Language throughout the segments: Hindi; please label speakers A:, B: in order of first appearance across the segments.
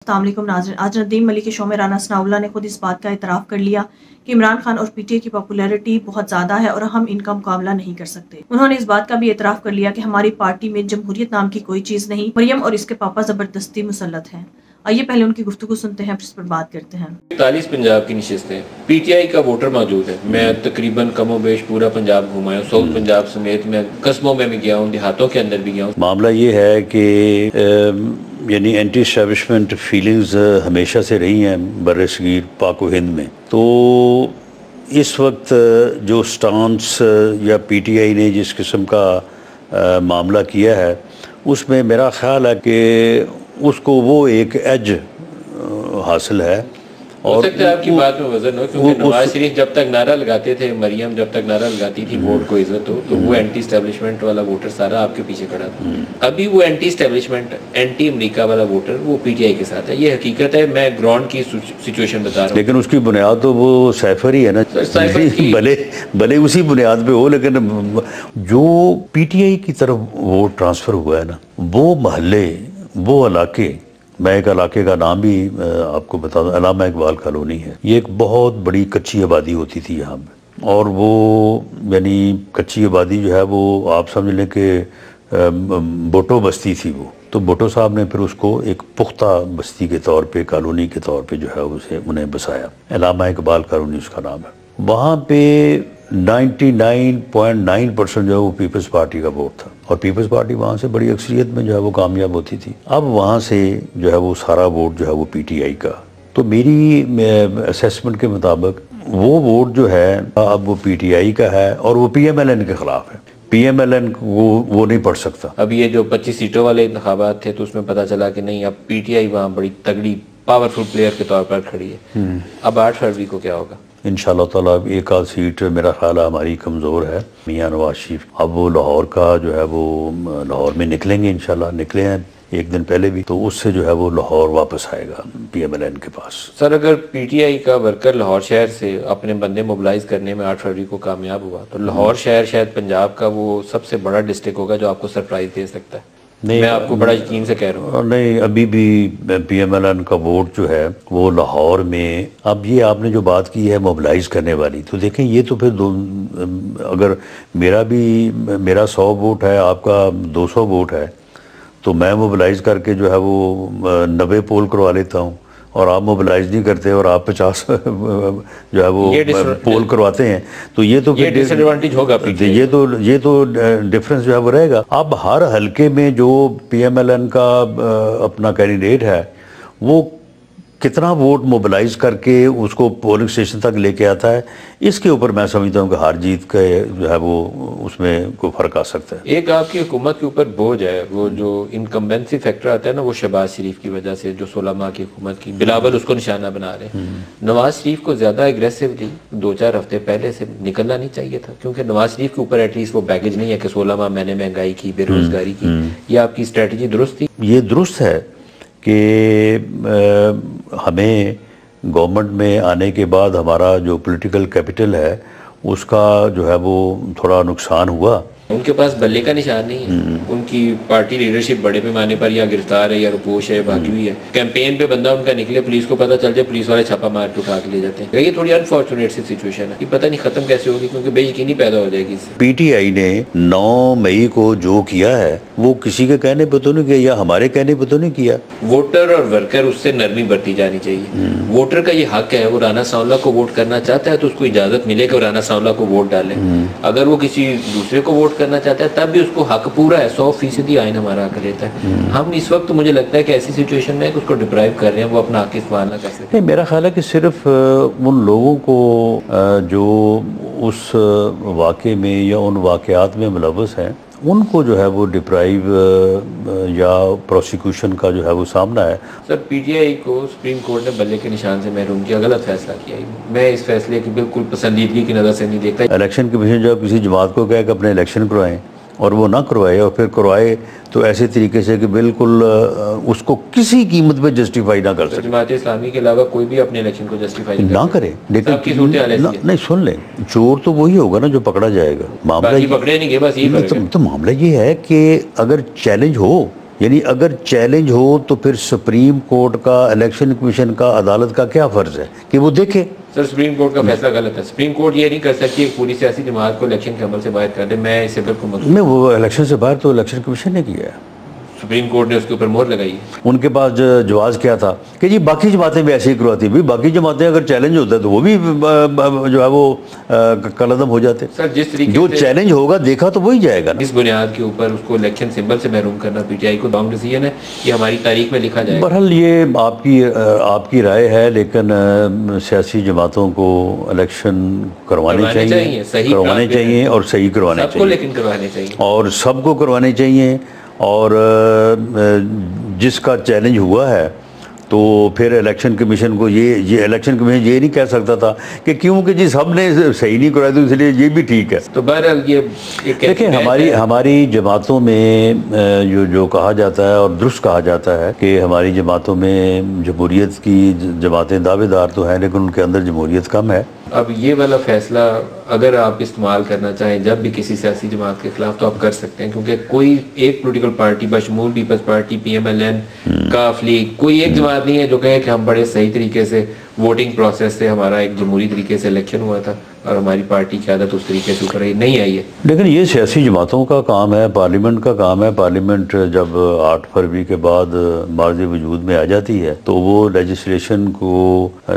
A: अस्सलाम वालेकुम नाज़रीन। आज नदीम मलिक के शो में राना सनाउल्लाह ने खुद इस बात का इतराफ़ कर लिया कि इमरान खान और पीटीआई की पॉपुलैरिटी बहुत ज़्यादा है और हम इनका मुकाबला नहीं कर सकते। उन्होंने इस बात का भी इतराफ़ कर लिया कि हमारी पार्टी में जमहूरियत नाम की कोई चीज़ नहीं, मरियम और इसके पापा ज़बरदस्ती मुसल्लत हैं। आइए पहले उनकी गुफ्तगू सुनते हैं, फिर इस पर बात करते हैं।
B: 41 पंजाब की नशिस्तें पीटीआई का वोटर मौजूद है। मैं तकरीबन कमोबेश पूरा पंजाब घुमा हूँ, साउथ पंजाब समेत मैं कस्बों में भी गया हूँ, देहातों के अंदर भी गया हूँ।
C: मामला ये है कि यानी एंटी एस्टैब्लिशमेंट फीलिंग्स हमेशा से रही हैं बर सगीर पाक व हिंद में। तो इस वक्त जो स्टांस या पीटीआई ने जिस किस्म का मामला किया है उसमें मेरा ख्याल है कि उसको वो एक एज हासिल है।
B: हो सकता है आपकी बात में वजन हो, क्योंकि नवाज शरीफ जब तक नारा लगाते थे, मरियम जब तक नारा लगाती थी वोट को इज्जत हो, तो वो एंटी एस्टैब्लिशमेंट वाला वोटर सारा आपके पीछे खड़ा था। अभी वो एंटी एस्टैब्लिशमेंट एंटी अमेरिका वाला वोटर वो पीटीआई के साथ है। ये हकीकत है, मैं ग्राउंड की सिचुएशन बता रहा हूँ।
C: लेकिन उसकी बुनियाद तो वो सैफर ही है ना, भले उसी बुनियाद पे हो, लेकिन जो पीटीआई की तरफ वोट ट्रांसफर हुआ है ना, वो महल्ले, वो इलाके, मैं एक इलाके का नाम भी आपको बता दूं, अल्लामा इकबाल कॉलोनी है। ये एक बहुत बड़ी कच्ची आबादी होती थी यहाँ पे, और वो यानी कच्ची आबादी जो है वो आप समझ लें कि भुट्टो बस्ती थी वो। तो भुट्टो साहब ने फिर उसको एक पुख्ता बस्ती के तौर पे, कॉलोनी के तौर पे जो है उसे उन्हें बसाया। अल्लामा इकबाल कॉलोनी उसका नाम है। वहाँ पे 99.9% जो है वो पीपल्स पार्टी का वोट था, और पीपल्स पार्टी वहाँ से बड़ी अक्सरियत में जो है वो कामयाब होती थी। अब वहाँ से जो है वो सारा वोट जो है वो पीटीआई का। तो मेरी असेसमेंट के मुताबिक वो वोट जो है अब वो पीटीआई का है, और वो पीएमएलएन के खिलाफ है। पीएमएलएन वो नहीं पढ़ सकता।
B: अब ये जो 25 सीटों वाले इंतखाबात थे तो उसमें पता चला कि नहीं, अब पीटीआई वहाँ बड़ी तगड़ी पावरफुल प्लेयर के तौर पर खड़ी है। अब 8 फरवरी को क्या होगा?
C: इंशाल्लाह ताला एक आध सीट मेरा ख्याल है हमारी कमज़ोर है। मियाँ नवाज शरीफ अब वो लाहौर का जो है वो लाहौर में निकलेंगे, इंशाल्लाह निकले हैं एक दिन पहले भी, तो उससे जो है वो लाहौर वापस आएगा पीएमएलएन के पास।
B: सर, अगर पीटीआई का वर्कर लाहौर शहर से अपने बंदे मोबिलाइज करने में 8 फरवरी को कामयाब हुआ, तो लाहौर शहर शायद पंजाब का वो सबसे बड़ा डिस्ट्रिक्ट होगा जो आपको सरप्राइज दे सकता है। नहीं, मैं आपको बड़ा यकीन से कह रहा हूँ।
C: नहीं, अभी भी पीएमएलएन का वोट जो है वो लाहौर में, अब ये आपने जो बात की है मोबिलाइज करने वाली, तो देखें ये तो फिर अगर मेरा 100 वोट है, आपका 200 वोट है, तो मैं मोबिलाइज करके जो है वो 90 पोल करवा लेता हूँ, और आप मोबिलाइज नहीं करते और आप 50 जो है वो पोल करवाते हैं, तो ये तो
B: ये डिसएडवांटेज होगा।
C: ये तो डिफरेंस जो है वो रहेगा। अब हर हलके में जो पीएमएलएन का अपना कैंडिडेट है वो कितना वोट मोबिलाइज करके उसको पोलिंग स्टेशन तक लेके आता है, इसके ऊपर मैं समझता हूँ कि हार जीत का जो है वो उसमें कोई फर्क आ सकता है।
B: एक आपकी हुकूमत के ऊपर बोझ है, वो जो इनकम्बेंसी फैक्टर आता है ना, वो शहबाज शरीफ की वजह से, जो 16 माह की हुकूमत की बिलावल उसको निशाना बना रहे हैं। नवाज शरीफ को ज्यादा एग्रेसिवली 2-4 हफ्ते पहले से निकलना नहीं चाहिए था, क्योंकि नवाज शरीफ के ऊपर एटलीस्ट वो बैगेज नहीं है कि 16 माह मैंने महंगाई की, बेरोजगारी की। ये आपकी स्ट्रेटजी दुरुस्त थी?
C: ये दुरुस्त है कि हमें गवर्नमेंट में आने के बाद हमारा जो पॉलिटिकल कैपिटल है उसका जो है वो थोड़ा नुकसान हुआ।
B: उनके पास बल्ले का निशान नहीं है। उनकी पार्टी लीडरशिप बड़े पैमाने पर या गिरफ्तार है या रुपोश है, भागी हुई है। कैंपेन पे बंदा उनका निकले, पुलिस को पता चल जाए, पुलिस वाले छापा मार के उठा के ले जाते हैं। ये थोड़ी अनफॉर्चुनेट सी सिचुएशन है। ये पता नहीं खत्म कैसे होगी, क्योंकि बेयकीनी पैदा हो जाएगी इससे।
C: पीटीआई ने 9 मई को जो किया है वो किसी के कहने पे तो नहीं किया, या हमारे कहने पे तो नहीं किया।
B: वोटर और वर्कर उससे नरमी बरती जानी चाहिए। वोटर का ये हक है, वो राना सांवला को वोट करना चाहता है तो उसको इजाजत मिले कि राना सांवला को वोट डाले। अगर वो किसी दूसरे को वोट करना चाहता है तब भी उसको हक पूरा है, 100% आइन हमारा हक लेता है। हम इस वक्त मुझे लगता है कि ऐसी सिचुएशन में उसको डिप्राइव कर रहे हैं, वो अपना हक इस्तेमाल ना कर सकते।
C: नहीं, मेरा ख्याल है कि सिर्फ उन लोगों को जो उस वाक़े में या उन वाक़यात में मुलव्वस हैं उनको जो है वो डिप्राइव या प्रोसिक्यूशन का जो है वो सामना है।
B: सर, पीटीआई को सुप्रीम कोर्ट ने बल्ले के निशान से महरूम किया, गलत फैसला किया। मैं इस फैसले की बिल्कुल पसंदीदगी की नज़र से नहीं देखता।
C: इलेक्शन कमीशन जब किसी जमात को कहे कि अपने इलेक्शन करवाएं और वो ना करवाए, और फिर करवाए तो ऐसे तरीके से कि बिल्कुल उसको किसी कीमत पे जस्टिफाई ना कर सके।
B: जमात इस्लामी के अलावा कोई भी अपने इलेक्शन को जस्टिफाई
C: ना करे। लेकिन नहीं, सुन ले, चोर तो वही होगा ना जो पकड़ा जाएगा। मामला
B: पकड़े नहीं गए, बस ये
C: तो मामला ये है कि अगर चैलेंज हो यानी अगर चैलेंज हो तो फिर सुप्रीम कोर्ट का, इलेक्शन कमीशन का, अदालत का क्या फ़र्ज़ है कि वो देखे।
B: सर सुप्रीम कोर्ट का फैसला गलत है। सुप्रीम कोर्ट ये नहीं कर सकती एक पूरी सियासी जमात को इलेक्शन के अमल से बाहर कर दे। मैं इसे बिल्कुल
C: नहीं, वो इलेक्शन से बाहर तो इलेक्शन कमीशन ने किया है,
B: सुप्रीम कोर्ट ने उसके ऊपर मोहर लगाई है।
C: उनके पास जवाब क्या था कि जी बाकी जमातें भी ऐसे ही करवाती, भाई बाकी जमातें अगर चैलेंज होता है तो वो भी जो है वो कलअदम हो जाते।
B: सर जिस तरीके
C: जो चैलेंज होगा देखा तो वही जाएगा ना।
B: इस बुनियाद के ऊपर उसको इलेक्शन सिंबल से महरूम करना पीटीआई को रॉन्ग डिसीजन है, ये हमारी तारीख में लिखा जाएगा।
C: बहरहाल ये आपकी राय है, लेकिन सियासी जमातों को इलेक्शन करवाने चाहिए और सही करवाने चाहिए,
B: लेकिन करवाने चाहिए और
C: सबको करवाने चाहिए। और जिसका चैलेंज हुआ है तो फिर इलेक्शन कमीशन को ये इलेक्शन कमीशन ये नहीं कह सकता था कि क्योंकि जी सब ने सही नहीं कराया तो इसलिए ये भी ठीक है।
B: तो बहरहाल ये
C: देखिए हमारी जमातों में जो कहा जाता है और दुरुस्त कहा जाता है कि हमारी जमातों में जमहूरियत की जमातें दावेदार तो हैं लेकिन उनके अंदर जमहूरियत कम है।
B: अब ये वाला फैसला अगर आप इस्तेमाल करना चाहें जब भी किसी सियासी जमात के खिलाफ तो आप कर सकते हैं, क्योंकि कोई एक पॉलिटिकल पार्टी बशमूल पीपल्स पार्टी, PMLN, काफ लीग, कोई एक जमात नहीं है जो कहे कि हम बड़े सही तरीके से वोटिंग प्रोसेस से हमारा एक जमहूरी तरीके से इलेक्शन हुआ था और हमारी पार्टी की आदत उस तरीके से ऊपर नहीं आई है।
C: लेकिन ये सियासी जमातों का काम है, पार्लियामेंट का काम है। पार्लियामेंट जब 8 फरवरी के बाद मार्ज़ वजूद में आ जाती है तो वो लेजिस्लेशन को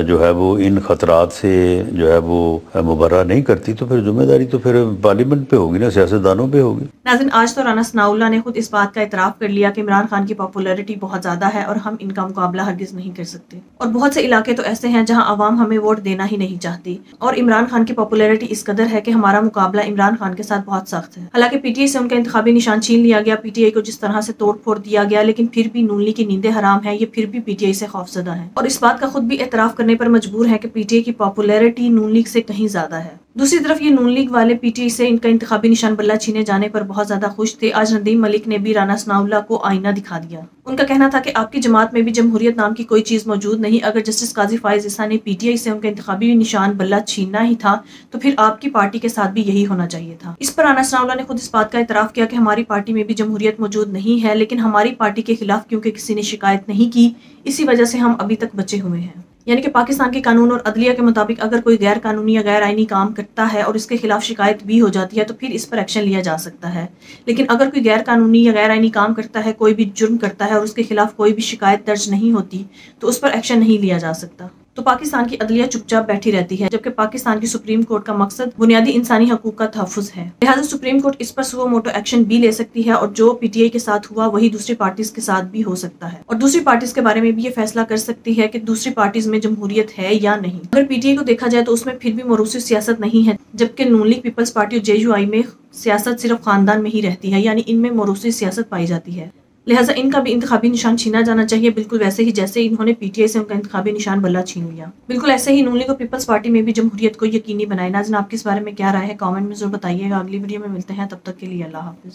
C: जो है वो इन खतरात से जो है वो मुबर्रा नहीं करती, तो फिर जिम्मेदारी तो फिर पार्लियामेंट पे होगी ना, सियासतदानों पे होगी।
A: नाज़रीन, आज तो राना सनाउल्लाह ने खुद इस बात का इतराफ़ कर लिया कि इमरान खान की पॉपुलैरिटी बहुत ज्यादा है और हम इनका मुकाबला हरगिज नहीं कर सकते। और बहुत से इलाके तो ऐसे हैं जहां अवाम हमें वोट देना ही नहीं चाहती और इमरान खान की पॉपुलैरिटी इस कदर है कि हमारा मुकाबला इमरान खान के साथ बहुत सख्त है। हालांकि पीटीआई से उनका इंतखाबी निशान छीन लिया गया, पीटीआई को जिस तरह से तोड़ फोड़ दिया गया, लेकिन फिर भी नून लीग की नींदें हराम है, ये फिर भी पीटीआई से खौफजदा है और इस बात का खुद भी एतराफ़ करने पर मजबूर है कि पीटीआई की पॉपुलैरिटी नून लीग से कहीं ज्यादा है। दूसरी तरफ ये नून लीग वाले पीटीआई से इनका इंतखाबी निशान बल्ला छीने जाने पर बहुत ज्यादा खुश थे। आज नदीम मलिक ने भी राना सनाउल्लाह को आईना दिखा दिया। उनका कहना था कि आपकी जमात में भी जमहूरियत नाम की कोई चीज मौजूद नहीं। अगर जस्टिस काजी फाइज ईसा ने पीटीआई से उनका इंतखाबी निशान बल्ला छीनना ही था तो फिर आपकी पार्टी के साथ भी यही होना चाहिए था। इस पर राना सनाउल्लाह ने खुद इस बात का इतराफ़ किया कि हमारी पार्टी में भी जमहूरियत मौजूद नहीं है, लेकिन हमारी पार्टी के खिलाफ क्योंकि किसी ने शिकायत नहीं की, इसी वजह से हम अभी तक बचे हुए हैं। यानी कि पाकिस्तान के कानून और अदलिया के मुताबिक अगर कोई गैर कानूनी या गैर आईनी काम करता है और इसके खिलाफ शिकायत भी हो जाती है तो फिर इस पर एक्शन लिया जा सकता है। लेकिन अगर कोई गैर कानूनी या गैर आईनी काम करता है, कोई भी जुर्म करता है और उसके खिलाफ कोई भी शिकायत दर्ज नहीं होती तो उस पर एक्शन नहीं लिया जा सकता। तो पाकिस्तान की अदलिया चुपचाप बैठी रहती है, जबकि पाकिस्तान की सुप्रीम कोर्ट का मकसद बुनियादी इंसानी हकूक का तहफ़्फ़ुज़ है। लिहाजा सुप्रीम कोर्ट इस पर सुओ मोटो एक्शन भी ले सकती है और जो पीटीआई के साथ हुआ वही दूसरी पार्टीज के साथ भी हो सकता है और दूसरी पार्टीज के बारे में भी ये फैसला कर सकती है कि दूसरी पार्टीज में जमहूरियत है या नहीं। अगर पीटीआई को देखा जाए तो उसमें फिर भी मौरूसी सियासत नहीं है, जबकि नून लीग, पीपल्स पार्टी और JUI में सियासत सिर्फ खानदान में ही रहती है, यानी इनमें मौरूसी सियासत पाई जाती है। लिहाजा इनका भी इंतखाबी निशान छीना जाना चाहिए, बिल्कुल वैसे ही जैसे इन्होंने पीटीआई से उनका इंतखाबी निशान बल्ला छीन लिया। बिल्कुल ऐसे ही नून लीग और पीपल्स पार्टी में भी जमहूरियत को यकीनी बनाए। नाज़रीन, आपकी इस बारे में क्या राय है, कमेंट में जरूर बताइएगा। अगली वीडियो में मिलते हैं, तब तक के लिए अल्लाह हाफिज़।